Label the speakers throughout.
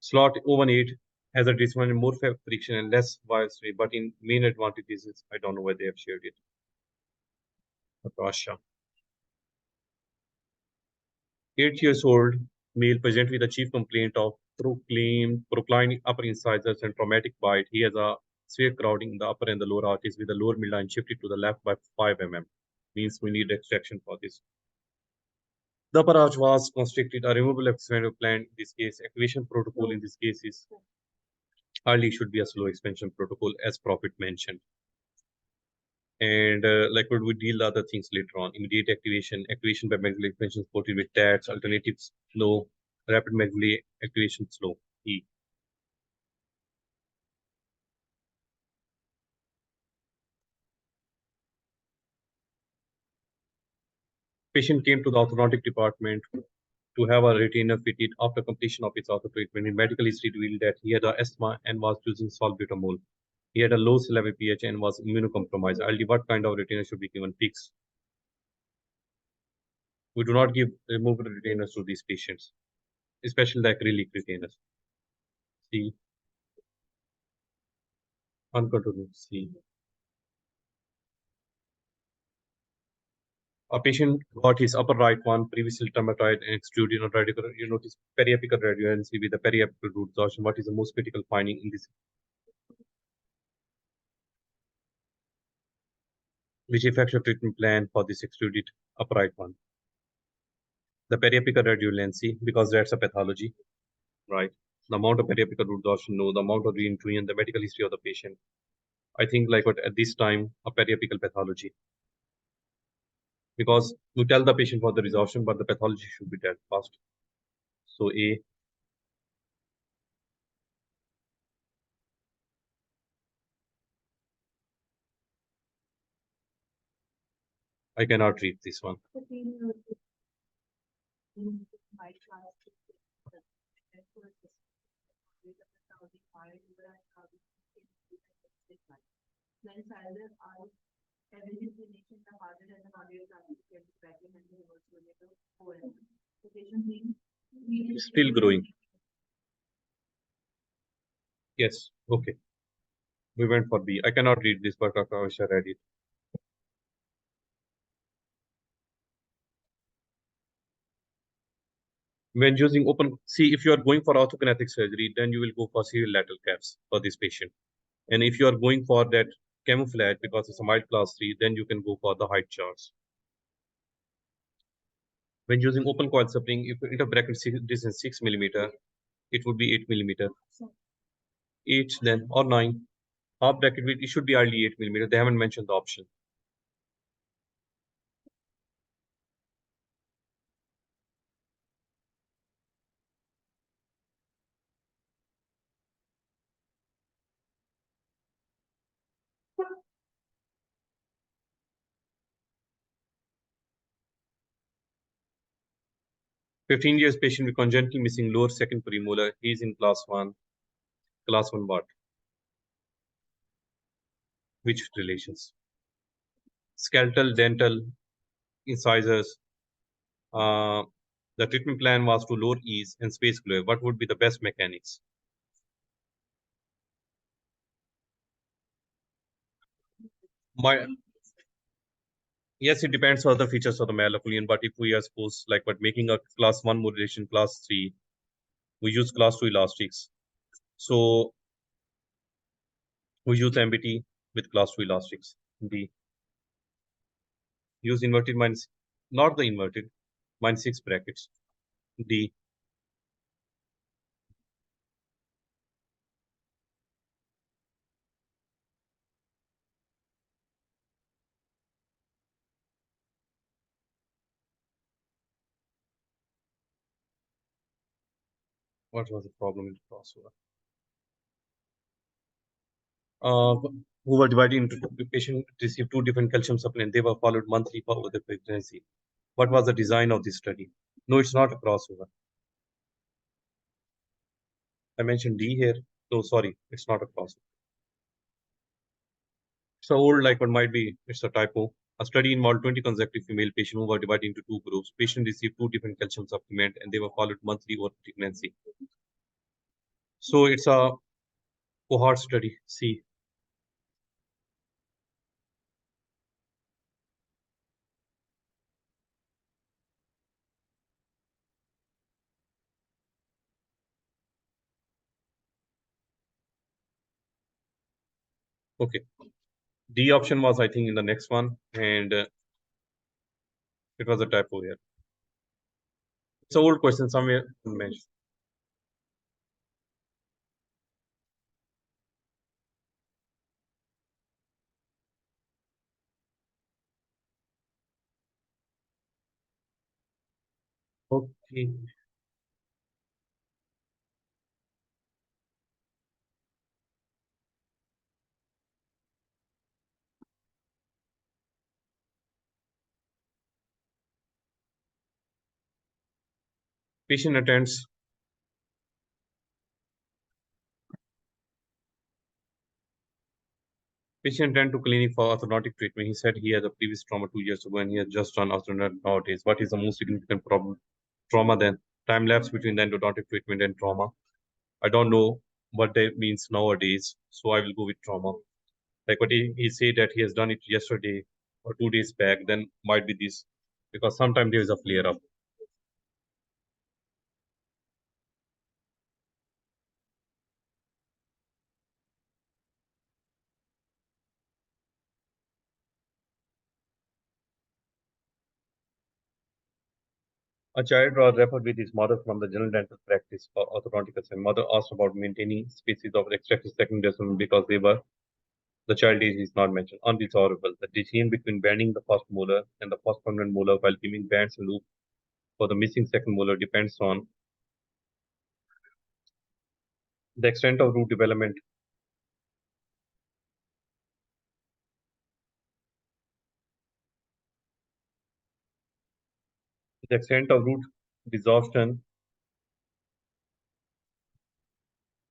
Speaker 1: Slot 018 has a disadvantage, more friction and less bias rate, but in main advantages, I don't know why they have shared it. Natasha. 8 years old male present with a chief complaint of proclining upper incisors and traumatic bite. He has a severe crowding in the upper and the lower arteries with the lower midline shifted to the left by 5 mm. Means we need extraction for this. The upper arch was constricted. A removable expansion plan in this case. Activation protocol in this case is early should be a slow expansion protocol as Prophet mentioned. And like what we deal the other things later on. Immediate activation by maxillary expansion supported with TATs, alternatives slow, rapid maxillary activation slow. E. Patient came to the orthodontic department to have a retainer fitted after completion of its ortho treatment. In medical history revealed that he had asthma and was using salbutamol. He had a low syllable pH and was immunocompromised. I'll what kind of retainer should be given? Fixed. We do not give removable retainers to these patients, especially the acrylic retainers. C. Uncontrolled. C. A patient got his upper right one previously traumatized and extruded on radical. You notice periapical radioancy with the periapical root torsion. What is the most critical finding in this? Which effective treatment plan for this extruded upper right one? The periapical radioancy, because that's a pathology, right? The amount of periapical root torsion, no. The amount of re-intrusion, the medical history of the patient. I think like what at this time a periapical pathology. Because you tell the patient for the resorption, but the pathology should be dealt fast. So A. I cannot read this one. Still growing. Yes. Okay. We went for B. I cannot read this, but Akash read it. When using open, see if you are going for orthokinetic surgery, then you will go for serial lateral caps for this patient. And if you are going for that camouflage because it's a mild class 3, then you can go for the height charts. When using open coil spring, if inter bracket distance 6 millimeter, it would be 8 millimeter. 8 then or 9. Half bracket width, it should be hardly 8 millimeter. They haven't mentioned the option. (15 years patient with congenital missing lower second premolar. He is in class 1. Class 1 what? Which relations? Skeletal, dental, incisors. The treatment plan was to lower ease and space glue. What would be the best mechanics? Yes, it depends on the features of the malocclusion, but if we are supposed like but making a class 1 modulation, class 3, we use class 2 elastics. So we use MBT with class 2 elastics. D. Use inverted minus, not the inverted, -6 brackets. D. What was the problem in the crossover? Who were divided into two patients received 2 different calcium supplements. They were followed monthly for the pregnancy. What was the design of this study? No, it's not a crossover. I mentioned D here. So sorry, it's not a crossover. So old like one might be, it's a typo. A study involved 20 consecutive female patients who were divided into 2 groups. Patients received 2 different calcium supplements and they were followed monthly over pregnancy. So it's a cohort study. C. Okay. D option was, I think, in the next one, and it was a typo here. It's an old question somewhere mentioned. Okay. Patient attends Patient attend to clinic for orthodontic treatment. He said he had a previous trauma 2 years ago and he has just done orthodontic nowadays. What is the most significant problem? Trauma then? Time lapse between the endodontic treatment and trauma. I don't know what that means nowadays, so I will go with trauma. Like what he said that he has done it yesterday or 2 days back, then might be this because sometimes there is a flare up. A child was referred with his mother from the general dental practice for orthodontics, and mother asked about maintaining species of extracted second decimal because they were the child age is not mentioned. Unresolvable. The decision between banding the first molar and the first permanent molar while giving bands and loop for the missing second molar depends on the extent of root development, the extent of root desorption.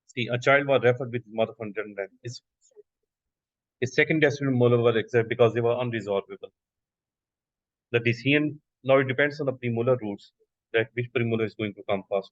Speaker 1: See, a child was referred with his mother from general dental. His second decimal molar was exact because they were unresolvable. The decision now it depends on the premolar roots that which premolar is going to come first.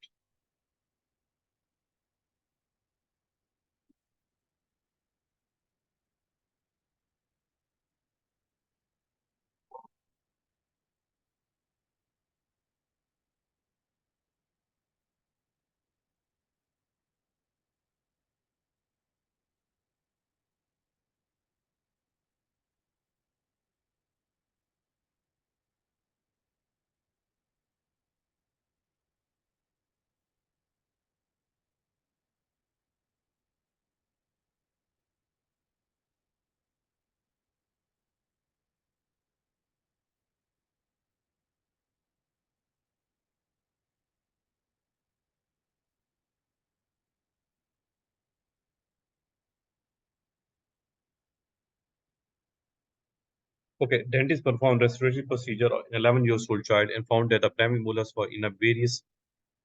Speaker 1: Okay, dentist performed restorative procedure on 11 years old child and found that the primary molars were in a various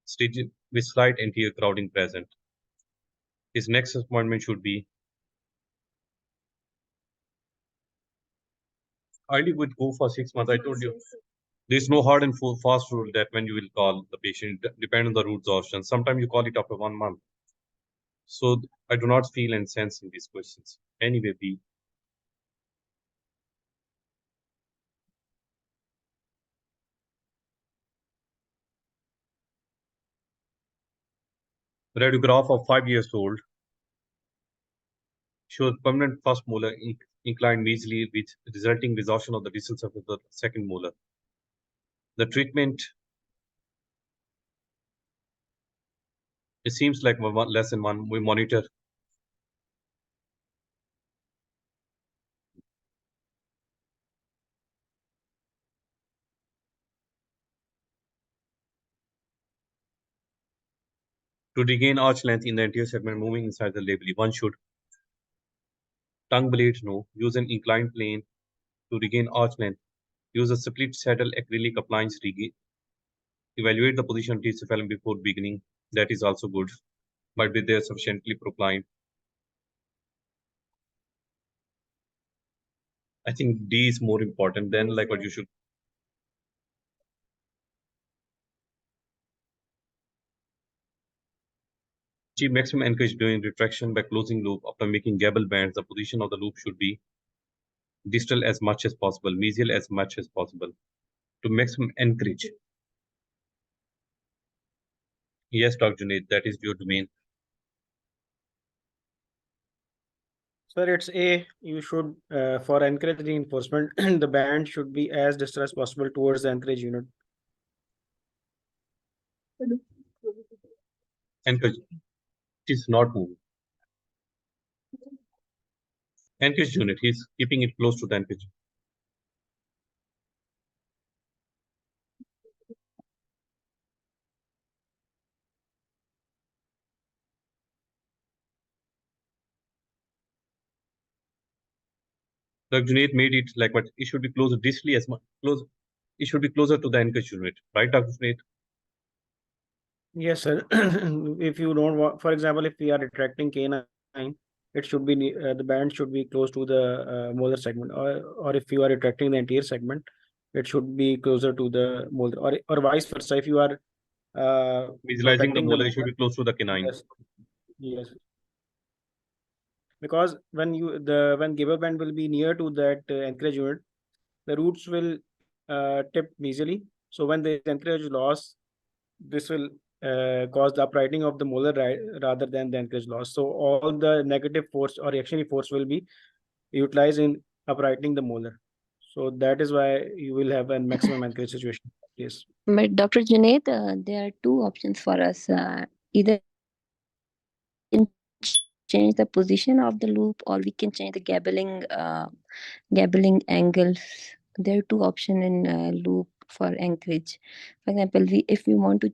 Speaker 1: stages with slight anterior crowding present. His next appointment should be ideally would go for 6 months. I told you there's no hard and fast rule that when you will call the patient, depend on the root exhaustion. Sometimes you call it after 1 month. So I do not feel and sense in these questions. Anyway, B. Radiograph of 5 years old shows permanent first molar inclined majorly with resulting resorption of the distal surface of the second molar. The treatment, it seems like less than one. We monitor to regain arch length in the anterior segment moving inside the labelly. One should tongue blade no. Use an inclined plane to regain arch length. Use a split saddle acrylic appliance regain. Evaluate the position of teeth before beginning. That is also good. But be there sufficiently propline. I think D is more important than like what you should. achieve maximum anchorage during retraction by closing loop after making gable bands. The position of the loop should be distal as much as possible, mesial as much as possible. To maximum anchorage. Yes, Dr. Junaid, that is your domain.
Speaker 2: Sir, it's A. You should, for anchorage reinforcement, the band should be as distal as possible towards the anchorage unit.
Speaker 1: Anchorage. It is not moving. Anchorage unit, he's keeping it close to the anchorage. Dr. Junaid made it like, but it should be closer distally as much close. It should be closer to the anchorage unit, right, Dr. Junaid?
Speaker 2: Yes, sir. If you don't want, for example, if we are retracting canine, it should be the band should be close to the molar segment, or if you are retracting the anterior segment, it should be closer to the molar, or vice versa. If you are
Speaker 1: Visualizing the
Speaker 2: protecting the
Speaker 1: molar, it should
Speaker 2: molar,
Speaker 1: be close to the canine.
Speaker 2: yes, yes. Because when gibbal band will be near to that anchorage unit, the roots will tip mesially. So when there is anchorage loss, this will cause the uprighting of the molar rather than the anchorage loss. So all the negative force or reactionary force will be utilized in uprighting the molar. So that is why you will have a maximum anchorage situation. Yes.
Speaker 3: But Dr. Junaid, there are two options for us. Either we can change the position of the loop, or we can change the gabbling angles. There are two options in loop for anchorage. For example, if we want to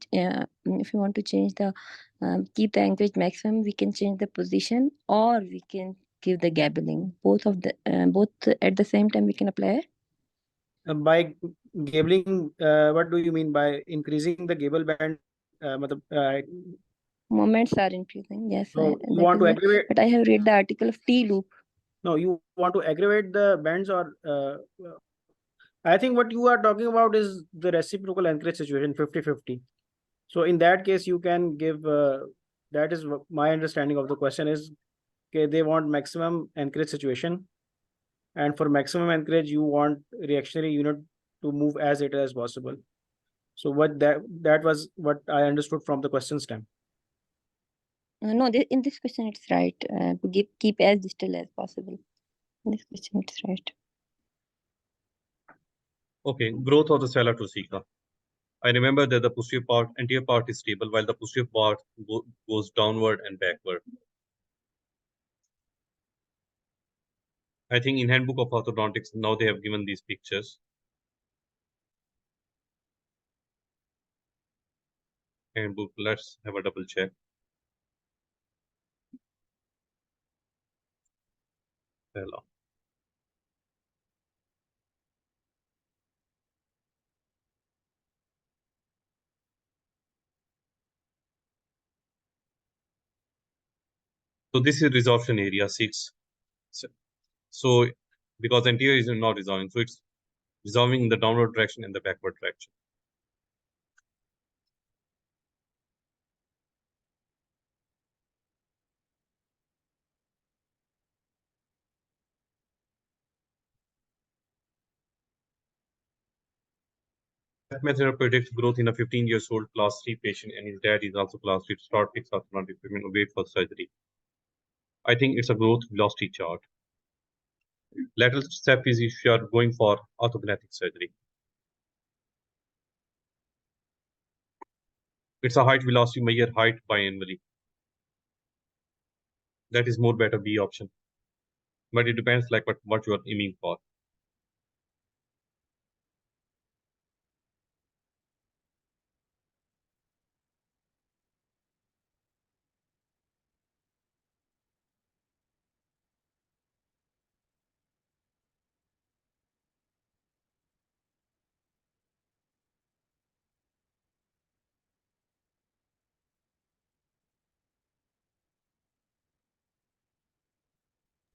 Speaker 3: change the keep the anchorage maximum, we can change the position, or we can give the gabbling. Both at the same time we can apply.
Speaker 2: By gabling, what do you mean by increasing the gable band?
Speaker 3: Moments are increasing. Yes,
Speaker 2: so you want to aggravate,
Speaker 3: but I have read the article of T loop.
Speaker 2: No, you want to aggravate the bands, or I think what you are talking about is the reciprocal anchorage situation, 50-50. So in that case, you can give, that is my understanding of the question is, okay, they want maximum anchorage situation. And for maximum anchorage, you want reactionary unit to move as it as possible. So that was what I understood from the question stem.
Speaker 3: No, in this question it's right. To keep as distal as possible. In this question it's right.
Speaker 1: Okay, growth of the sella trosica. I remember that the anterior part is stable, while the posterior part goes downward and backward. I think in Handbook of Orthodontics, now they have given these pictures. Handbook, let's have a double check. Hello. So this is resorption area 6. So because anterior is not resolving, so it's resolving in the downward direction and the backward direction. Method predicts growth in a 15 years old class 3 patient, and his dad is also class 3. Start fixed orthodontic treatment, wait for surgery. I think it's a growth velocity chart. Lateral step is if you are going for orthognathic surgery. It's a height velocity measure height biannually. That is more better B option. But it depends like what you are aiming for.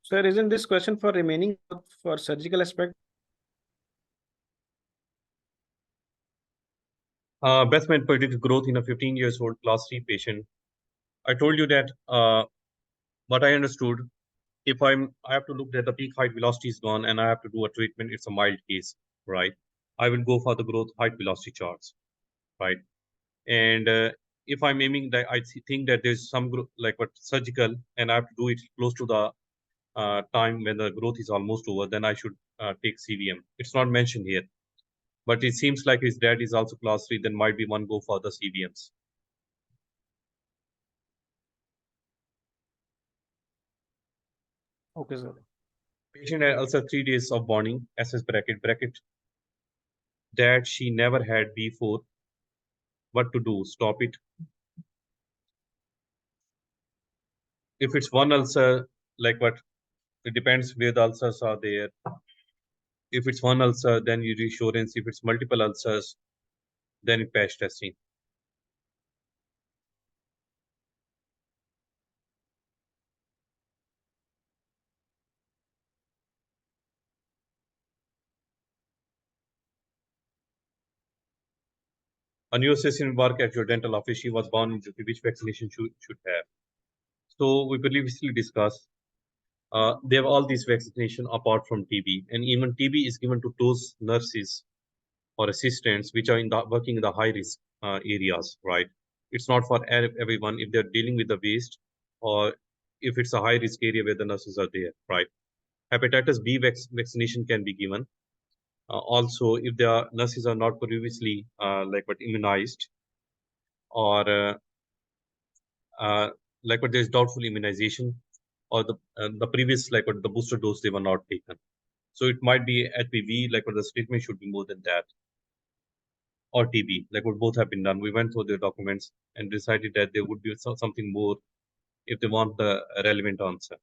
Speaker 2: Sir, isn't this question for remaining for surgical aspect?
Speaker 1: Best predicts growth in a 15 years old class 3 patient. I told you that what I understood, if I have to look at the peak height velocity is gone and I have to do a treatment, it's a mild case, right? I will go for the growth height velocity charts, right? And if I'm aiming that, think that there's some like what surgical, and I have to do it close to the time when the growth is almost over, then I should take CVM. It's not mentioned here, but it seems like his dad is also class 3, then might be one go for the CVMs.
Speaker 2: Okay, sir.
Speaker 1: Patient had also 3 days of burning, SS bracket, that she never had before. What to do? Stop it. If it's one ulcer, like what? It depends where the ulcers are there. If it's one ulcer, then you reassurance. If it's multiple ulcers, then you patch testing. A new assistant work at your dental office. She was born in Turkey. Which vaccination should have? So we previously discussed. They have all these vaccination apart from TB, and even TB is given to those nurses or assistants which are working in the high risk areas, right? It's not for everyone if they're dealing with the waste or if it's a high risk area where the nurses are there, right? Hepatitis B vaccination can be given. Also, if the nurses are not previously like what immunized or uh, like what there's doubtful immunization or the previous like what the booster dose they were not taken. So it might be HPV, like what the statement should be more than that, or TB, like what both have been done. We went through the documents and decided that there would be something more if they want the relevant answer.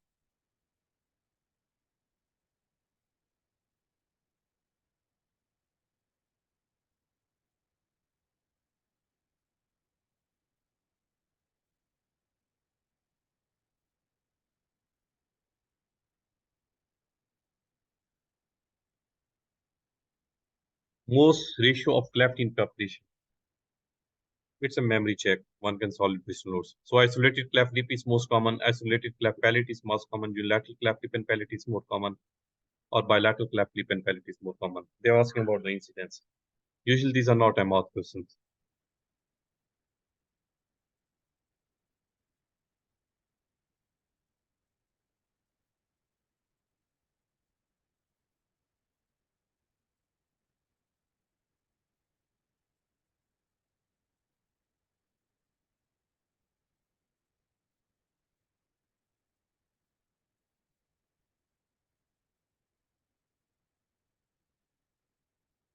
Speaker 1: Most ratio of cleft in population. It's a memory check. One can solve it with notes. So isolated cleft lip is most common. Isolated cleft palate is most common. Unilateral cleft lip and palate is more common. Or bilateral cleft lip and palate is more common. They're asking about the incidence. Usually these are not MR questions.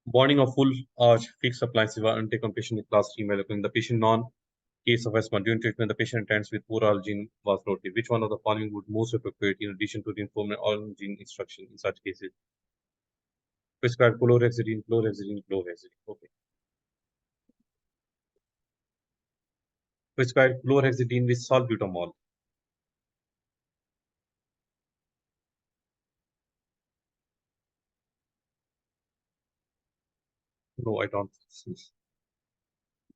Speaker 1: Bonding of full arch fixed appliances were undertaken patient in class 3 medical. In the patient non-case of asthma, during treatment, the patient attends with poor allergen was noted. Which one of the following would most appropriate in addition to the informant allergen instruction in such cases? Prescribe chlorhexidine. Okay. Prescribe chlorhexidine with salbutamol. No, I don't.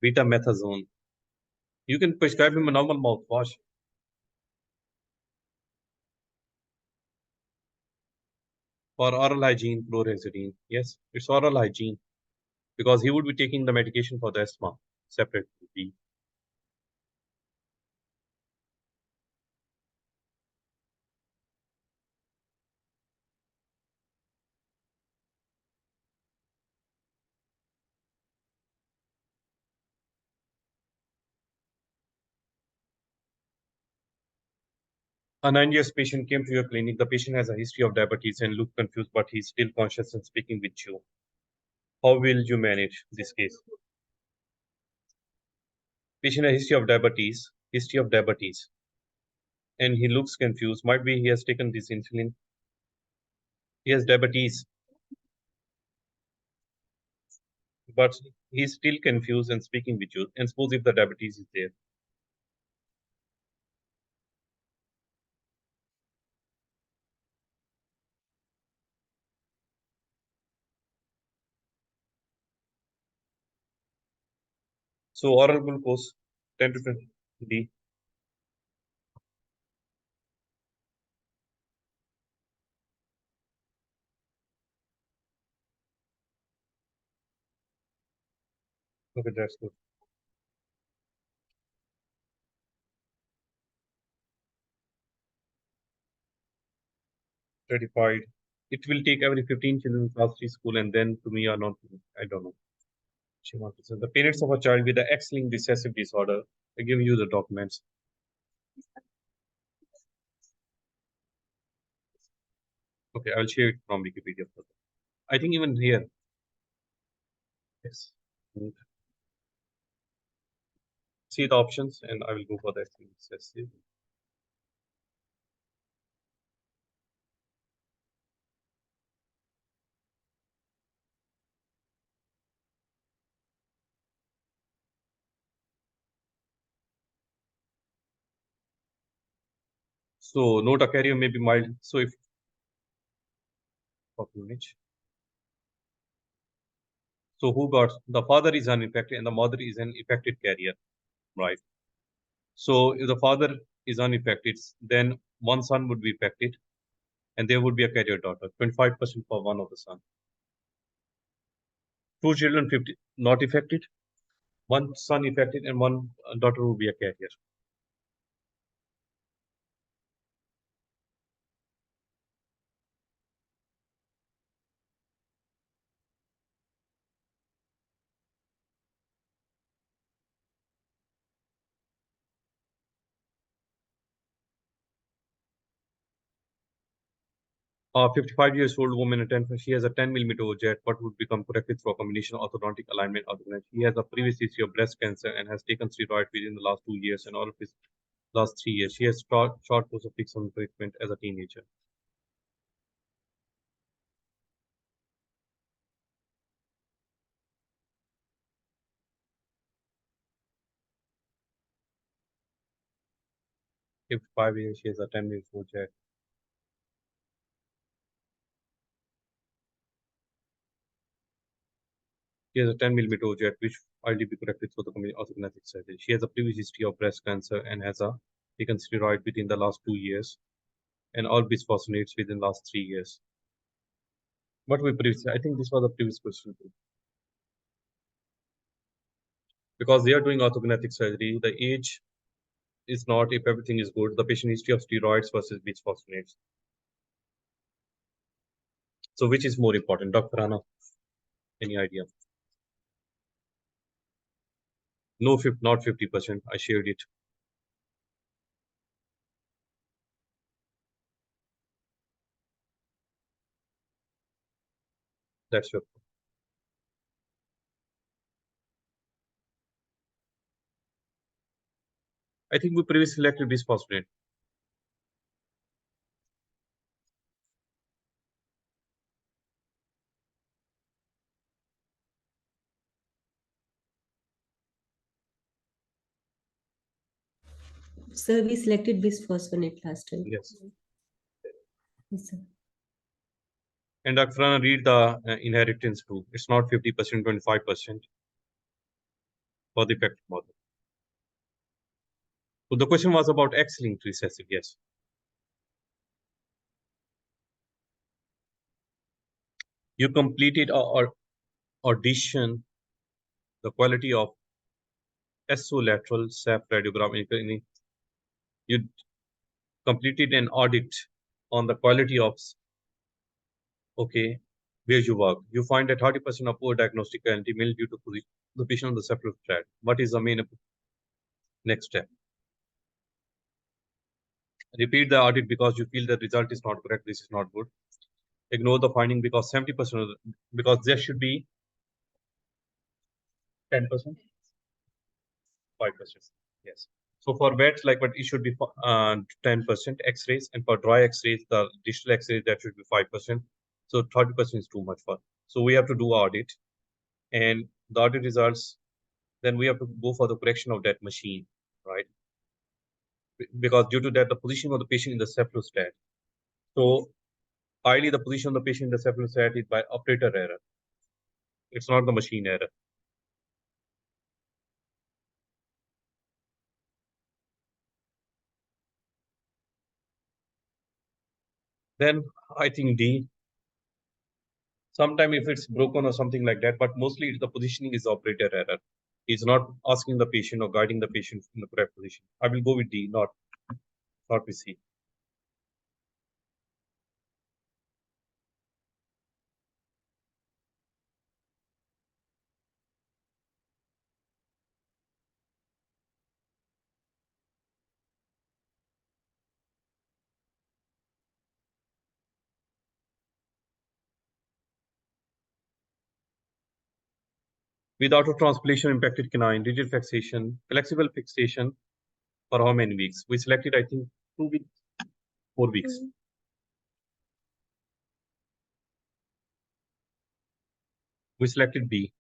Speaker 1: Betamethasone. You can prescribe him a normal mouthwash. For oral hygiene, chlorhexidine. Yes, it's oral hygiene because he would be taking the medication for the asthma separately. A 9 years patient came to your clinic. The patient has a history of diabetes and looked confused, but he's still conscious and speaking with you. How will you manage this case? Patient has history of diabetes, and he looks confused. Might be he has taken this insulin. He has diabetes, but he's still confused and speaking with you. And suppose if the diabetes is there. So oral glucose, 10 to 20 D. Okay, that's good. Certified. It will take every 15 children in class 3 school and then to me or not. I don't know. She wants to say the parents of a child with the X-linked recessive disorder. I give you the documents. Okay, I'll share it from Wikipedia. I think even here. Yes. See the options and I will go for the X-linked recessive. So notocardium may be mild. So if so who got the father is uninfected and the mother is an affected carrier, right? So if the father is unaffected, then one son would be affected and there would be a carrier daughter, 25% for one of the son. Two children 50 not affected, one son affected and one daughter would be a carrier. 55 years old woman, she has a 10 millimeter jet, what would become corrected through a combination of orthodontic alignment. She has a previous history of breast cancer and has taken steroid within the last 2 years and all of his last 3 years. She has short course of fixed treatment as a teenager. If 5 years, she has a 10 millimeter jet. She has a 10 millimeter jet, which will be corrected through the orthodontic surgery. She has a previous history of breast cancer and has taken steroid within the last 2 years and all bisphosphonates within the last 3 years. What we previously, I think this was the previous question too. Because they are doing orthodontic surgery, the age is not if everything is good, the patient history of steroids versus bisphosphonates. So which is more important, Dr. Rana? Any idea? No, not 50%. I shared it. That's your. I think we previously selected bisphosphonate.
Speaker 4: Sir, we selected bisphosphonate last time.
Speaker 1: Yes.
Speaker 4: Yes, sir.
Speaker 1: And Dr. Rana, read the inheritance too. It's not 50%, 25% for the effective model. So the question was about X-linked recessive. Yes. You completed our audition, the quality of lateral SAP radiograph. You completed an audit on the quality of, okay, where you work. You find that 30% of poor diagnostic quality may due to the patient on the septal thread. What is the main next step? Repeat the audit because you feel the result is not correct. This is not good. Ignore the finding because 70% of because there should be 10%, 5%. Yes. So for wet, like, but it should be 10% X-rays, and for dry X-rays, the digital X-rays that should be 5%. So 30% is too much for. So we have to do audit, and the audit results. Then we have to go for the correction of that machine, right? Because due to that, the position of the patient in the cephalostat. So ideally, the position of the patient in the cephalostat is by operator error. It's not the machine error. Then I think D. Sometime if it's broken or something like that, but mostly the positioning is operator error. He's not asking the patient or guiding the patient in the correct position. I will go with D, not with C. With auto-transplantation impacted canine, rigid fixation, flexible fixation for how many weeks? We selected, I think, 2 weeks, 4 weeks. We selected B.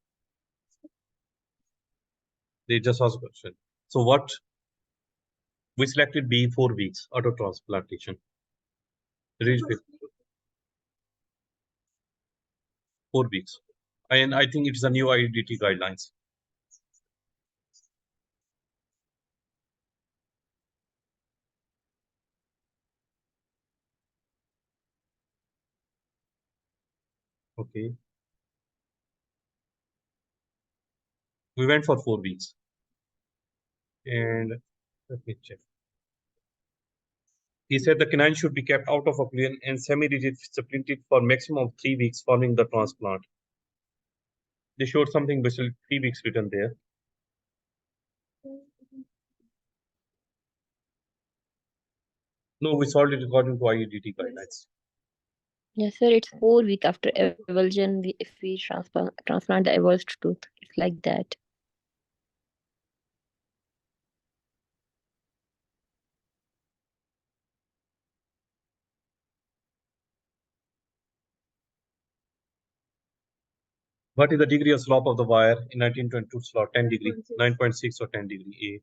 Speaker 1: They just asked a question. So what? We selected B, 4 weeks, auto-transplantation. Rigid fix, 4 weeks. And I think it's a new IDT guidelines. Okay. We went for 4 weeks. And let me check. He said the canine should be kept out of occlusion and semi-rigid splinted for maximum of 3 weeks following the transplant. They showed something basically 3 weeks written there. No, we solved it according to IEDT guidelines.
Speaker 3: Yes, sir. It's 4 weeks after avulsion. If we transplant the avulsed tooth, it's like that.
Speaker 1: What is the degree of slope of the wire in 1922 slot? 10 degree, 9.6 or 10 degree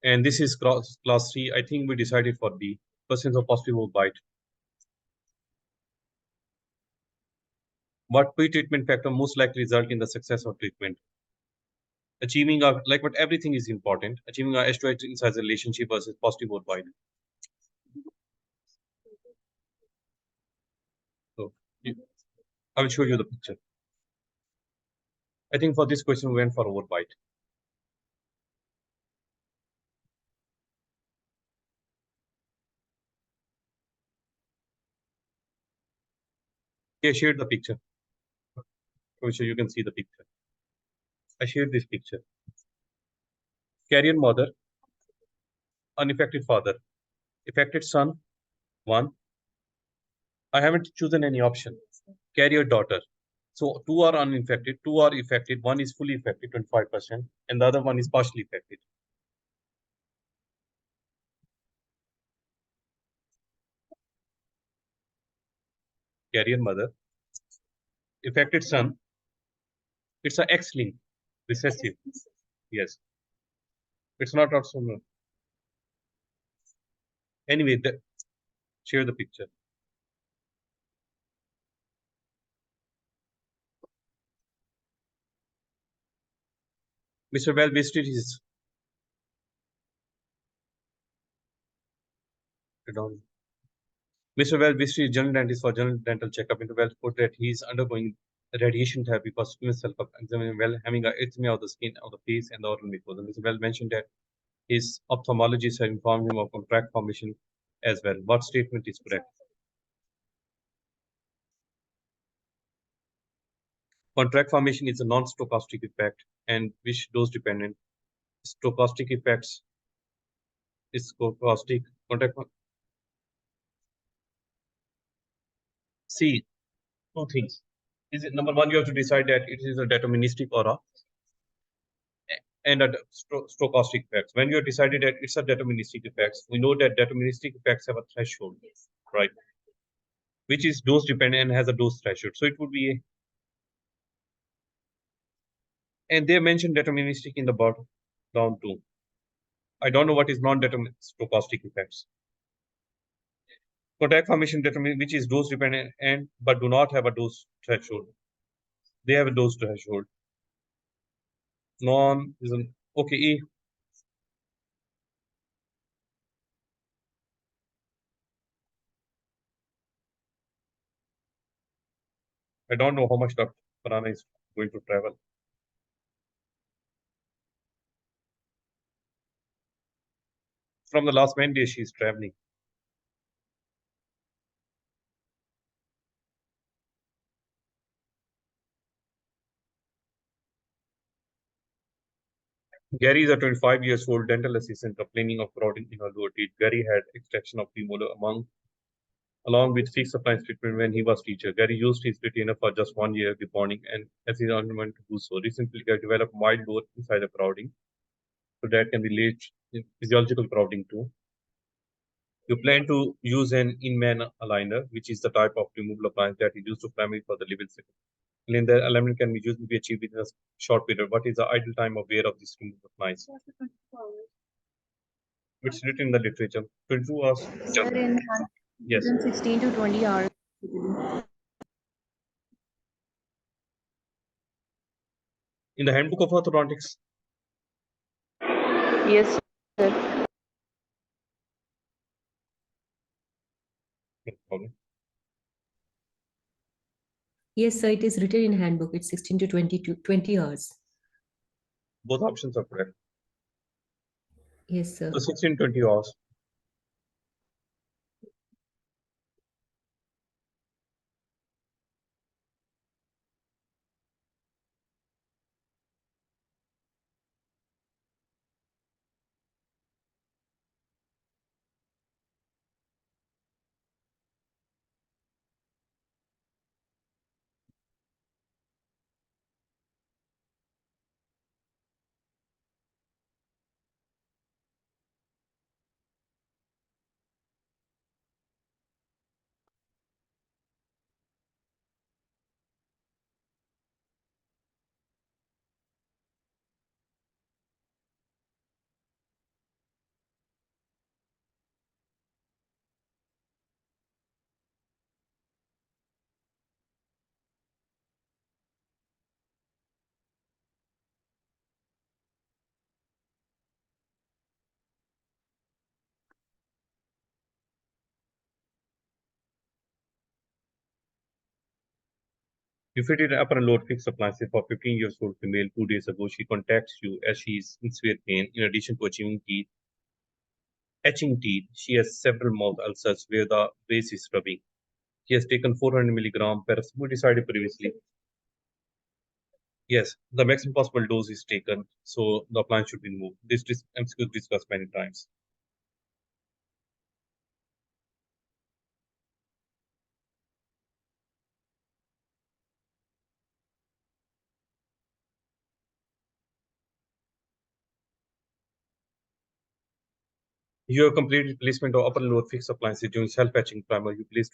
Speaker 1: A. And this is class 3. I think we decided for B. Persons of positive bite. What pre-treatment factor most likely result in the success of treatment? Achieving a, like what everything is important. Achieving a S2H incisor relationship versus positive bite. So I will show you the picture. I think for this question we went for overbite. Okay, I shared the picture. So you can see the picture. I shared this picture. Carrier mother, unaffected father, affected son, 1. I haven't chosen any option. Carrier daughter. So 2 are uninfected, 2 are affected, 1 is fully affected, 25%, and the other one is partially affected. Carrier mother, affected son. It's a X-linked, recessive. Yes. It's not autosomal. Anyway, share the picture. Mr. Well visited his Mr. Well visited his general dentist for general dental checkup. Mr. Well put that he is undergoing radiation therapy for squamous cell examining well, having a erythema of the skin of the face and the oral mucosa. Mr. Well mentioned that his ophthalmologist had informed him of contract formation as well. What statement is correct? Contract formation is a non-stochastic effect and which dose dependent. Stochastic effects is stochastic. See, 2 things. Is it number 1? You have to decide that it is a deterministic or a stochastic effects. When you have decided that it's a deterministic effects, we know that deterministic effects have a threshold, right? Which is dose dependent and has a dose threshold. So it would be and they mentioned deterministic in the bottom down too. I don't know what is non-deterministic stochastic effects. Contact formation determine which is dose dependent and but do not have a dose threshold. They have a dose threshold. Non is an okay. I don't know how much Dr. Farana is going to travel. From the last many days, she is traveling. Gary is a 25 years old dental assistant complaining of crowding in her lower teeth. Gary had extraction of premolar along with fixed appliance treatment when he was teacher. Gary used his retainer for just 1 year before bonding and as he underwent to do so. Recently, Gary developed mild lower incisor crowding, so that can be late physiological crowding too. You plan to use an in-man aligner, which is the type of removable appliance that is used to primarily for the living sector. And the alignment can be usually be achieved within a short period. What is the ideal time of wear of this removable appliance? It's written in the literature. 22 hours.
Speaker 3: Sir, in
Speaker 1: Yes.
Speaker 3: 16 to 20 hours.
Speaker 1: In the handbook of orthodontics.
Speaker 3: Yes, sir.
Speaker 1: No problem.
Speaker 4: Yes, sir, it is written in handbook. It's 16 to 20 hours.
Speaker 1: Both options are correct.
Speaker 4: Yes, sir.
Speaker 1: So 16, 20 hours. You fitted an upper and lower fixed appliances for 15 years old female 2 days ago. She contacts you as she is in severe pain. In addition to etching teeth, she has several mouth ulcers where the base is rubbing. She has taken 400 milligram paracetamol decided previously. Yes, the maximum possible dose is taken, so the appliance should be removed. This MCQ discussed many times. You have completed placement of upper and lower fixed appliances during self-patching primer. You place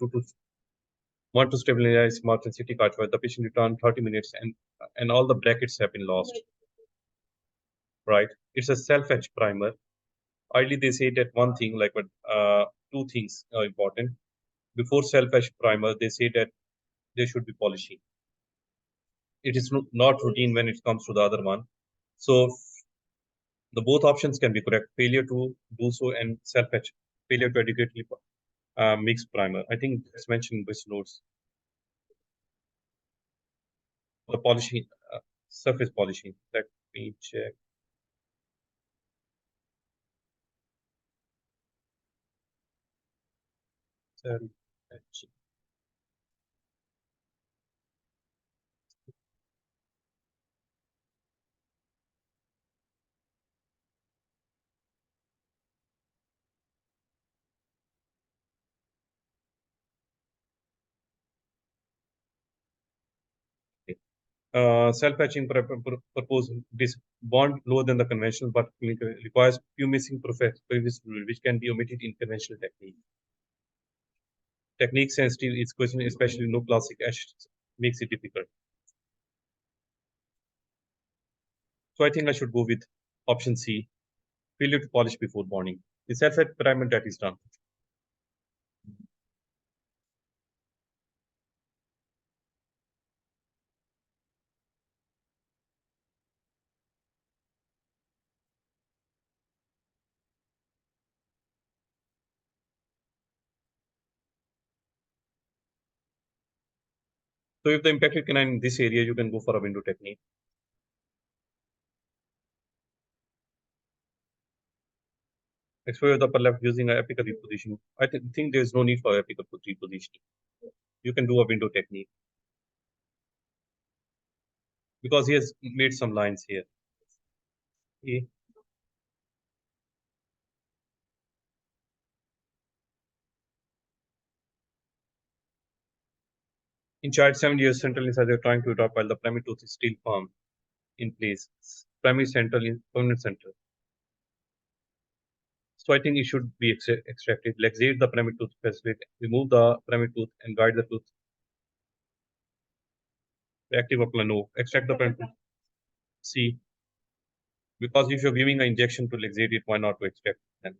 Speaker 1: 1 to stabilize Morth and city cartridge. The patient returned 30 minutes and all the brackets have been lost. Right? It's a self-etch primer. Ideally, they say that one thing, like two things are important. Before self-etch primer, they say that there should be polishing. It is not routine when it comes to the other one. So the both options can be correct. Failure to do so and self-etch. Failure to adequately mix primer. I think it's mentioned in this notes. The polishing, surface polishing. Let me check. Self-etching. Self-patching propose this bond lower than the conventional, but requires few missing previous rule, which can be omitted in conventional technique. Technique sensitive is question, especially no plastic ash makes it difficult. So I think I should go with option C, failure to polish before bonding. The self-etch primer that is done. So if the impacted canine in this area, you can go for a window technique. Exposure the upper left using an apical reposition. I think there is no need for apical repositioning. You can do a window technique because he has made some lines here. Okay. In child 7 years, central incisor trying to drop while the primary tooth is still firm in place. Primary central in permanent center. So I think it should be extracted. Extract the primary tooth facet, remove the primary tooth and guide the tooth. Reactive apply no. Extract the primary tooth. See, because if you're giving an injection to laxate it, why not to extract them?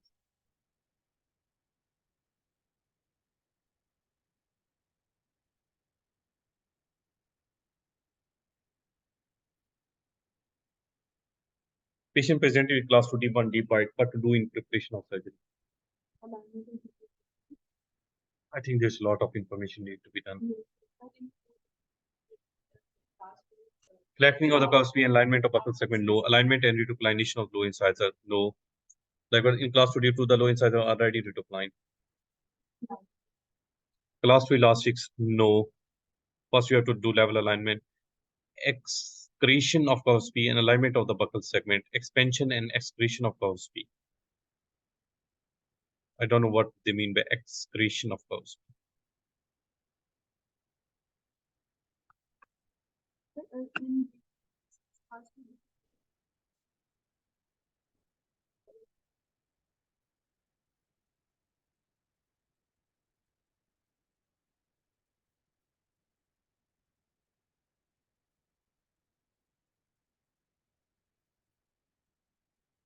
Speaker 1: Patient presented with class 2 deep 1 deep bite, what to do in preparation of surgery? I think there's a lot of information need to be done. Flattening of the cusp, alignment of buccal segment, no. Alignment and retoclination of low incisor, no. Like in class 2 D2, the low incisor are already retoclined. Class 2 elastics, no. First, you have to do level alignment. Excretion of cusp and alignment of the buccal segment. Expansion and excretion of cusp. I don't know what they mean by excretion of cusp.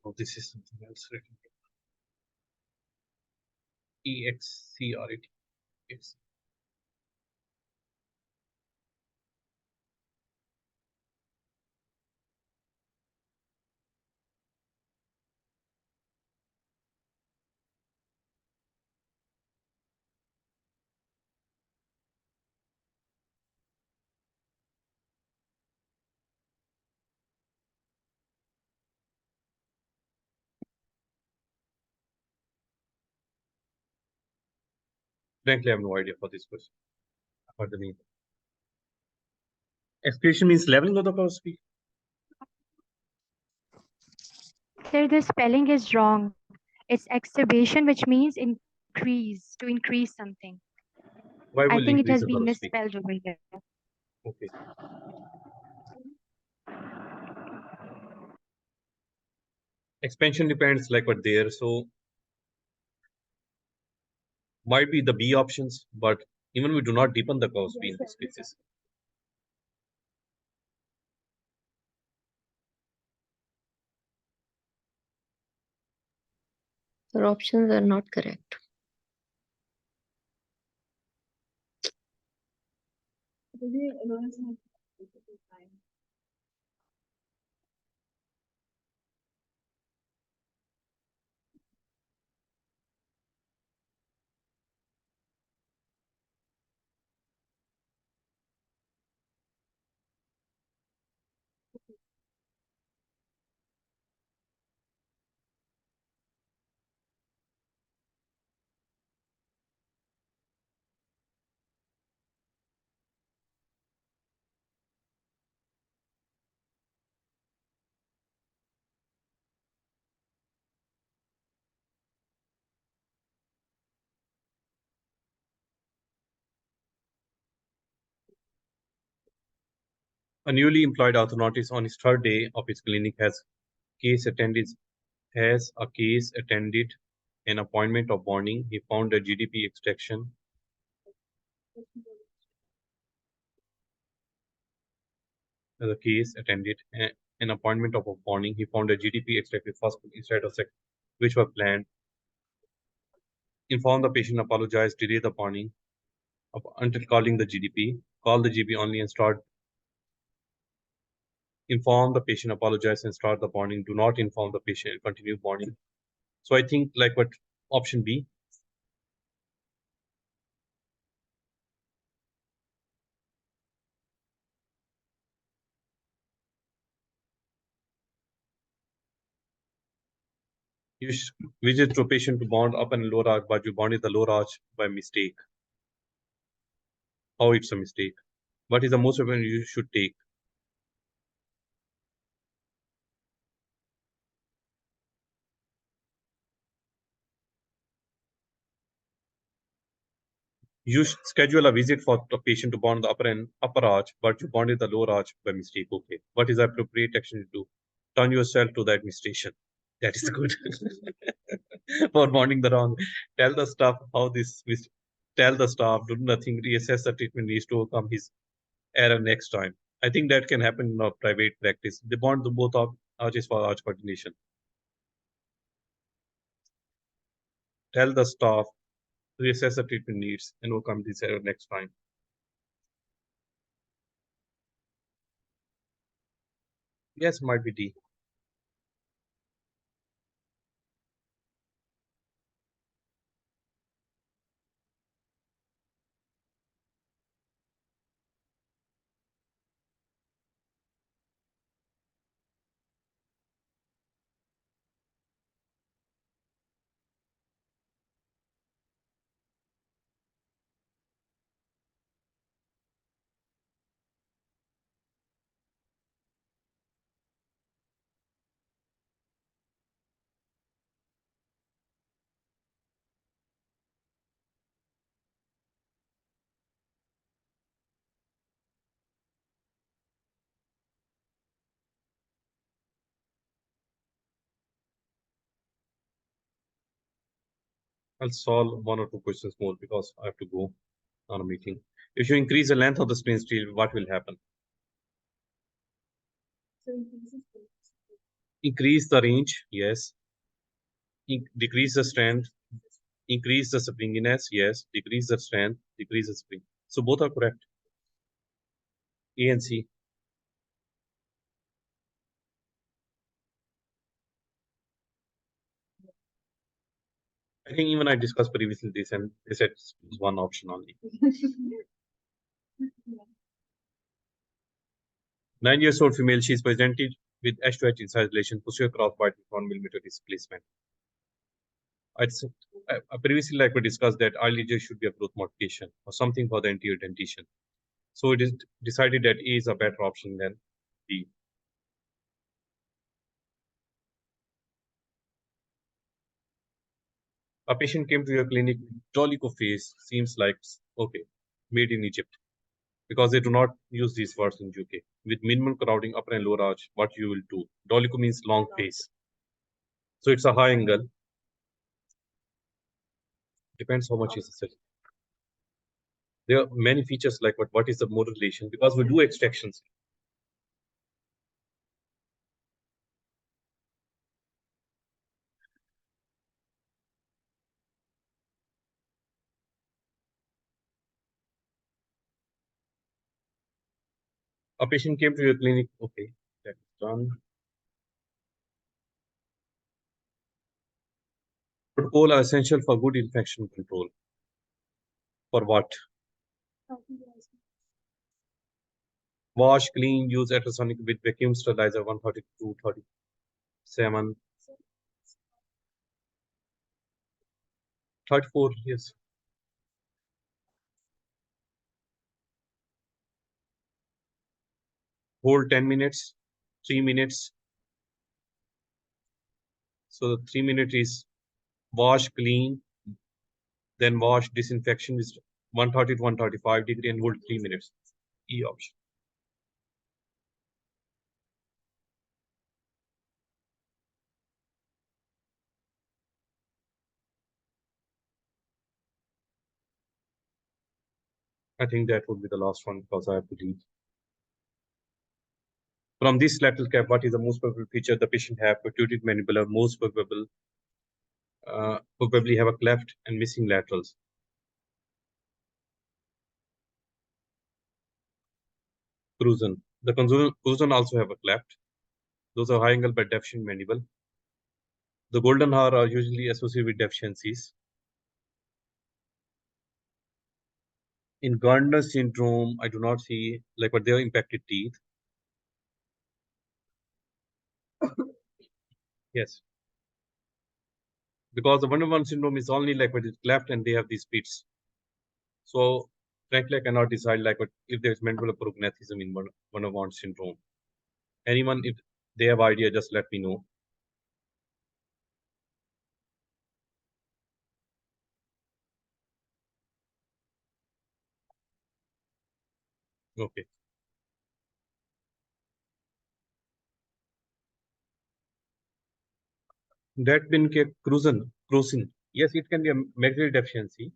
Speaker 1: Oh, this is something else written. EXCRAT. Yes. Frankly, I have no idea for this question. What the name? Excretion means leveling of the cusp.
Speaker 5: Sir, the spelling is wrong. It's exacerbation, which means increase, to increase something.
Speaker 1: Why
Speaker 5: I
Speaker 1: will
Speaker 5: think it
Speaker 1: increase
Speaker 5: has
Speaker 1: the
Speaker 5: been
Speaker 1: cusp?
Speaker 5: misspelled over here.
Speaker 1: Okay. Expansion depends like what there. So might be the B options, but even we do not deepen the cusp in these cases.
Speaker 3: Your options are not correct.
Speaker 1: A newly employed orthodontist on his third day of his clinic has a case attended an appointment of morning. He found a GDP extraction. The case attended an appointment of a morning. He found a GDP extracted first instead of second, which were planned. Inform the patient, apologize, delay the morning until calling the GDP. Call the GP only and start. Inform the patient, apologize, and start the morning. Do not inform the patient and continue morning. So I think like what option B. You visit to a patient to bond upper and lower arch, but you bonded the lower arch by mistake. How it's a mistake? What is the most weapon you should take? You schedule a visit for the patient to bond the upper arch, but you bonded the lower arch by mistake. Okay. What is the appropriate action to do? Turn yourself to the administration. That is good. For bonding the wrong. Tell the staff how this. Tell the staff, do nothing, reassess the treatment needs to overcome his error next time. I think that can happen in a private practice. They bond the both of arches for arch coordination. Tell the staff, reassess the treatment needs and overcome this error next time. Yes, might be D. I'll solve one or two questions more because I have to go on a meeting. If you increase the length of the spring steel, what will happen? Increase the range, yes. Decrease the strength, increase the springiness, yes. Decrease the strength, decrease the spring. So both are correct. A and C. I think even I discussed previously this and they said it's one option only. 9 years old female, she is presented with H to H inside relation, posterior crossbite with 1 millimeter displacement. I previously like we discussed that early should be a growth modification or something for the anterior dentition. So it is decided that A is a better option than B. A patient came to your clinic, dolicho face, seems like, okay, made in Egypt. Because they do not use these words in UK. With minimal crowding upper and lower arch, what you will do? Dolicho means long face. So it's a high angle. Depends how much is the surgery. There are many features like what is the motor relation, because we do extractions. A patient came to your clinic, okay, that's done. Protocol are essential for good infection control. For what? Wash, clean, use ultrasonic with vacuum sterilizer 132, 37, 34, yes. Hold 10 minutes, 3 minutes. So 3 minutes is wash, clean, then wash, disinfection is 130 to 135 degree and hold 3 minutes. E option. I think that would be the last one because I have to leave. From this lateral cap, what is the most probable feature the patient have? Protruded mandibular, most probable, probably have a cleft and missing laterals. Cruzen. The cruzen also have a cleft. Those are high angle but deficient mandible. The golden hair are usually associated with deficiencies. In Gardner syndrome, I do not see but they are impacted teeth. Yes. because the 1-1 syndrome is only like with cleft and they have these pits. So frankly, I cannot decide like what if there's mandibular prognathism in 1-1 syndrome. Anyone, if they have idea, just let me know. Okay. That been cruising. Yes, it can be a maxillary deficiency,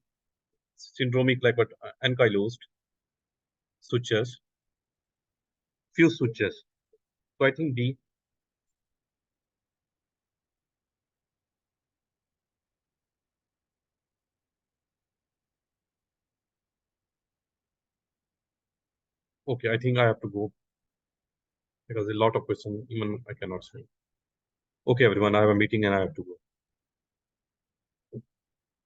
Speaker 1: syndromic like what ankylosed, sutures, few sutures. So I think D. Okay, I think I have to go because a lot of questions, even I cannot say. Okay, everyone, I have a meeting and I have to go.